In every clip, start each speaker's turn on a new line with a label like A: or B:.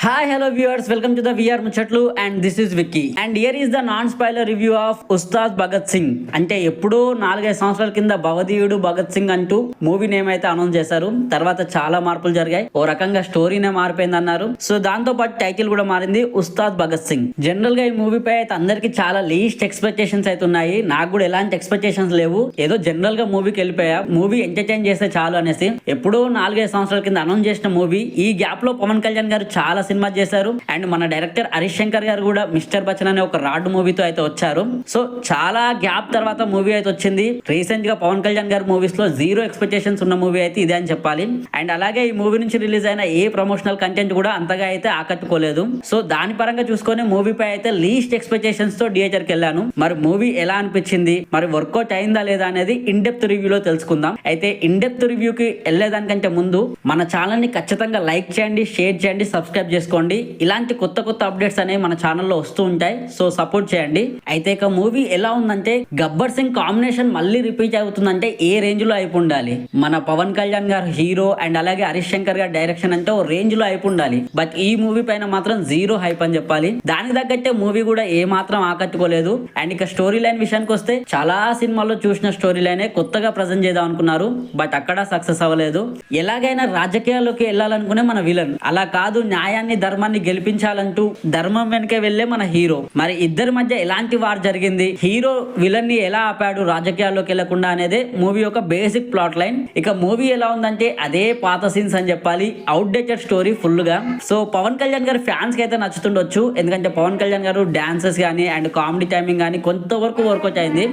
A: Hi, hello viewers. Welcome to the VR Muchatlu and this is Vicky. And here is the non-spoiler review of Ustad Bhagat Singh. అంటే ఎప్పుడో 4-5 సంవత్సరాల కింద భగవదీయుడు భగత్ సింగ్ అంటూ movie name అయితే announce చేశారు. తర్వాత చాలా మార్పులు జరిగాయి. ఓ రకంగా స్టోరీనే మారిపోయింది అన్నారు. సో దాంతో పాటు టైటిల్ కూడా మారింది ఉస్తాద్ భగత్ సింగ్. జనరల్ గా ఈ మూవీపై అయితే అందరికి చాలా లీస్ట్ ఎక్స్పెక్టేషన్స్ అయితే ఉన్నాయి. నాకు కూడా ఎలాంటి ఎక్స్పెక్టేషన్స్ లేవు. ఏదో జనరల్ గా మూవీకి వెళ్ళిపోయా, మూవీ ఎంటర్టైన్ చేస్తే చాలు అనేసి. ఎప్పుడో 4-5 సంవత్సరాల కింద అనౌన్స్ చేసిన మూవీ. ఈ గ్యాప్ లో పవన్ కళ్యాణ్ గారు చాలా సినిమా చేశారు. అండ్ మన డైరెక్టర్ హరీష్ శంకర్ గారు కూడా మిస్టర్ బచ్చన్ అనే ఒక రాడ్ మూవీతో అయితే వచ్చారు. సో చాలా గ్యాప్ తర్వాత మూవీ అయితే వచ్చింది. రీసెంట్ గా పవన్ కళ్యాణ్ గారి మూవీస్ లో జీరో ఎక్స్పెక్టేషన్స్ ఉన్న మూవీ అయితే ఇదే అని చెప్పాలి. అండ్ అలాగే ఈ మూవీ నుంచి రిలీజ్ అయిన ఏ ప్రమోషనల్ కంటెంట్ కూడా అంతగా అయితే ఆకట్టుకోలేదు. సో దాని పరంగా చూసుకొని మూవీపై అయితే లీస్ట్ ఎక్స్పెక్టేషన్స్ తో థియేటర్ కి వెళ్ళాను. మరి మూవీ ఎలా అనిపించింది, మరి వర్కౌట్ అయిందా లేదా అనేది ఇన్ డెప్త్ రివ్యూలో తెలుసుకుందాం. అయితే ఇన్ డెప్త్ రివ్యూకి వెళ్ళేదానికంటే ముందు మన ఛానల్ ని ఖచ్చితంగా లైక్ చేయండి, షేర్ చేయండి, సబ్స్క్రైబ్ చేసుకోండి. ఇలాంటి కొత్త కొత్త అప్డేట్స్ అనేవి మన ఛానల్లో వస్తూ ఉంటాయి. సో సపోర్ట్ చేయండి. అయితే ఇక మూవీ ఎలా ఉందంటే, గబ్బర్ సింగ్ కాంబినేషన్ మళ్ళీ రిపీట్ అవుతుందంటే ఏ రేంజ్ లో అయిపో ఉండాలి. మన పవన్ కళ్యాణ్ గారు హీరో అండ్ అలాగే హరీష్ శంకర్ గారు డైరెక్షన్ అంటే ఓ రేంజ్ లో అయిపో ఉండాలి. బట్ ఈ మూవీ పైన మాత్రం జీరో హైప్ అని చెప్పాలి. దానికి తగ్గట్టే మూవీ కూడా ఏ మాత్రం ఆకట్టుకోలేదు. అండ్ ఇక స్టోరీ లైన్ విషయానికి వస్తే, చాలా సినిమాల్లో చూసిన స్టోరీ లైనే కొత్తగా ప్రజెంట్ చేద్దాం అనుకున్నారు. బట్ అక్కడ సక్సెస్ అవ్వలేదు. ఎలాగైనా రాజకీయాల్లోకి వెళ్ళాలనుకునే మన విలన్, అలా కాదు న్యాయాన్ని ధర్మాన్ని గెలిపించాలంటూ ధర్మం వెనకే వెళ్లే మన హీరో. మరి ఇద్దరి మధ్య ఎలాంటి వార్ జరిగింది, హీరో విలన్ ని ఎలా ఆపాడు రాజకీయాల్లోకి వెళ్లకుండా అనేదే మూవీ యొక్క బేసిక్ ప్లాట్ లైన్. ఇక మూవీ ఎలా ఉందంటే అదే పాత సీన్స్ అని చెప్పాలి. అవుట్డేటెడ్ స్టోరీ ఫుల్ గా. సో పవన్ కళ్యాణ్ గారి ఫ్యాన్స్ కి అయితే నచ్చుతుండొచ్చు. ఎందుకంటే పవన్ కళ్యాణ్ గారు డాన్సెస్ కానీ అండ్ కామెడీ టైమింగ్ కానీ కొంతవరకు వర్కౌట్ అయింది.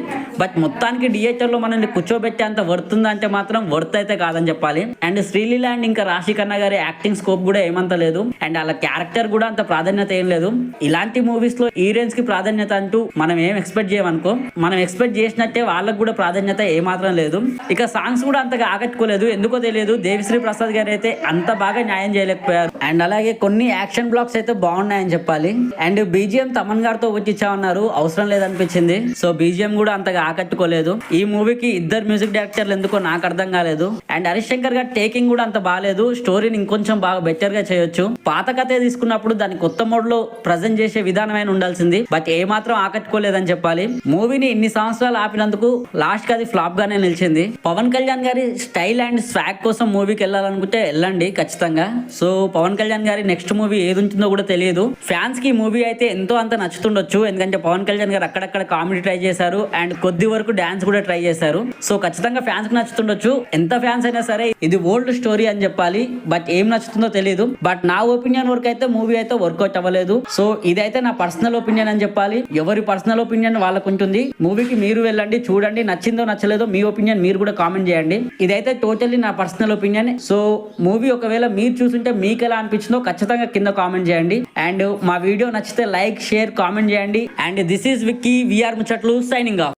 A: బట్ మొత్తానికి థియేటర్ లో మనల్ని కూర్చోబెట్టి అంత వర్తుందంటే మాత్రం వర్త్ అయితే కాదని చెప్పాలి. అండ్ శ్రీలీల అండ్ ఇంకా రాశి ఖన్నా గారి యాక్టింగ్ స్కోప్ కూడా ఏమంత లేదు. అండ్ అలా క్యారెక్టర్ కూడా అంత ప్రాధాన్యత ఏం లేదు. ఇలాంటి మూవీస్ లో ఈ రేంజ్ కి ప్రాధాన్యత అంటూ మనం ఏం ఎక్స్పెక్ట్ చేయమనుకో, మనం ఎక్స్పెక్ట్ చేసినట్టే వాళ్ళకు కూడా ప్రాధాన్యత ఏమాత్రం లేదు. ఇక సాంగ్స్ కూడా అంతగా ఆకట్టుకోలేదు. ఎందుకో తెలియదు, దేవిశ్రీ ప్రసాద్ గారు అయితే అంత బాగా న్యాయం చేయలేకపోయారు. అండ్ అలాగే కొన్ని యాక్షన్ బ్లాక్స్ అయితే బాగున్నాయని చెప్పాలి. అండ్ బీజిఎం తమన్ గారితో వచ్చిచ్చామన్నారు, అవసరం లేదనిపించింది. సో బీజిఎం కూడా అంతగా ఆకట్టుకోలేదు. ఈ మూవీకి ఇద్దరు మ్యూజిక్ డైరెక్టర్లు ఎందుకో నాకు అర్థం కాలేదు. అండ్ హరీష్ శంకర్ గారి టేకింగ్ కూడా అంత బాగాలేదు. స్టోరీని ఇంకొంచెం బాగా బెటర్ గా చేయొచ్చు. పాత కథే తీసుకున్నప్పుడు దాన్ని కొత్త మోడ్ లో ప్రజెంట్ చేసే విధానమైన ఉండాల్సింది. బట్ ఏ మాత్రం ఆకట్టుకోలేదని చెప్పాలి. మూవీని ఇన్ని సంవత్సరాలు ఆపినందుకు లాస్ట్ కి అది ఫ్లాప్ గానే నిలిచింది. పవన్ కళ్యాణ్ గారి స్టైల్ అండ్ స్వాగ్ కోసం మూవీకి వెళ్ళాలనుకుంటే వెళ్ళండి ఖచ్చితంగా. సో పవన్ కళ్యాణ్ గారి నెక్స్ట్ మూవీ ఏది ఉంటుందో కూడా తెలియదు. ఫ్యాన్స్ కి మూవీ అయితే ఎంతో అంత నచ్చుతుండొచ్చు. ఎందుకంటే పవన్ కళ్యాణ్ గారు అక్కడక్కడ కామెడీ ట్రై చేశారు అండ్ కొద్ది వరకు డాన్స్ కూడా ట్రై చేశారు. సో ఖచ్చితంగా ఫ్యాన్స్ కి నచ్చుతుండొచ్చు. ఎంత ఫ్యాన్స్ అయినా సరే ఇది ఓల్డ్ స్టోరీ అని చెప్పాలి. బట్ ఏం నచ్చుతుందో తెలియదు. బట్ నా ఒపీనియన్ వరకు అయితే మూవీ అయితే వర్కౌట్ అవ్వలేదు. సో ఇదైతే నా పర్సనల్ ఒపీనియన్ అని చెప్పాలి. ఎవరి పర్సనల్ ఒపీనియన్ వాళ్ళకు ఉంటుంది. మూవీకి మీరు వెళ్ళండి, చూడండి, నచ్చిందో నచ్చలేదో మీ ఒపీనియన్ మీరు కూడా కామెంట్ చేయండి. ఇదైతే టోటల్లీ నా పర్సనల్ ఒపీనియన్. సో మూవీ ఒకవేళ మీరు చూస్తుంటే మీకు ఎలా అనిపించిందో ఖచ్చితంగా కింద కామెంట్ చేయండి. అండ్ మా వీడియో నచ్చితే లైక్, షేర్, కామెంట్ చేయండి. And this is Vicky, VR ముచ్చట్లు, సైనింగ్ ఆఫ్.